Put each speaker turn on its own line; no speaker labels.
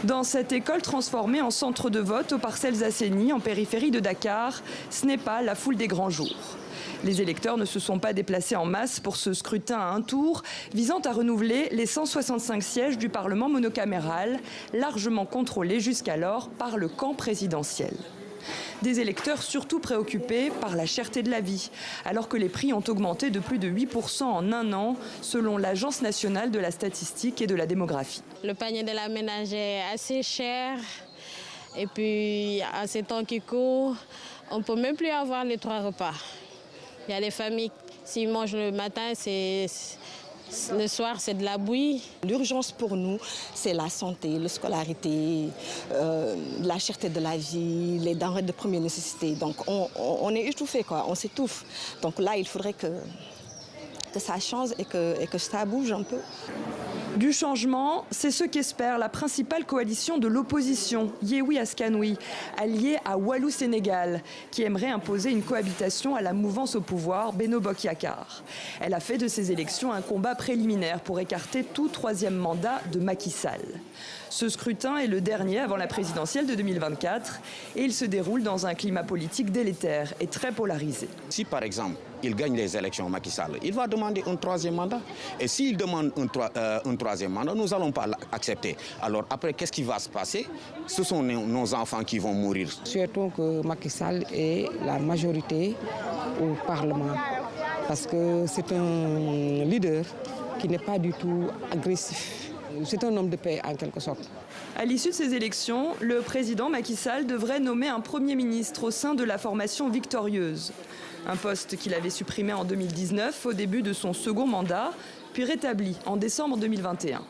Dans cette école transformée en centre de vote aux Parcelles Assainies, en périphérie de Dakar, ce n'est pas la foule des grands jours. Les électeurs ne se sont pas déplacés en masse pour ce scrutin à un tour, visant à renouveler les 165 sièges du Parlement monocaméral, largement contrôlés jusqu'alors par le camp présidentiel. Des électeurs surtout préoccupés par la cherté de la vie, alors que les prix ont augmenté de plus de 8% en un an, selon l'Agence nationale de la statistique et de la démographie.
Le panier de la ménagère est assez cher, et puis à ces temps qui courent, on ne peut même plus avoir les 3 repas. Il y a des familles, s'ils mangent le matin, le soir, c'est de la bouillie.
L'urgence pour nous, c'est la santé, la scolarité, la cherté de la vie, les denrées de première nécessité. Donc on est étouffé, quoi, on s'étouffe. Donc là, il faudrait que ça change et que ça bouge un peu.
Du changement, c'est ce qu'espère la principale coalition de l'opposition, Yewwi Askanoui, alliée à Wallu Sénégal, qui aimerait imposer une cohabitation à la mouvance au pouvoir Benno Bokk Yakaar. Elle a fait de ces élections un combat préliminaire pour écarter tout 3e mandat de Macky Sall. Ce scrutin est le dernier avant la présidentielle de 2024 et il se déroule dans un climat politique délétère et très polarisé.
Si par exemple il gagne les élections Macky Sall, il va demander un 3e mandat. Et s'il demande un 3e mandat, nous n'allons pas l'accepter. Alors après, qu'est-ce qui va se passer? Ce sont nos enfants qui vont mourir.
Souhaitons que Macky Sall ait la majorité au Parlement, parce que c'est un leader qui n'est pas du tout agressif. C'est un homme de paix en quelque sorte.
À l'issue de ces élections, le président Macky Sall devrait nommer un Premier ministre au sein de la formation victorieuse. Un poste qu'il avait supprimé en 2019 au début de son second mandat, puis rétabli en décembre 2021.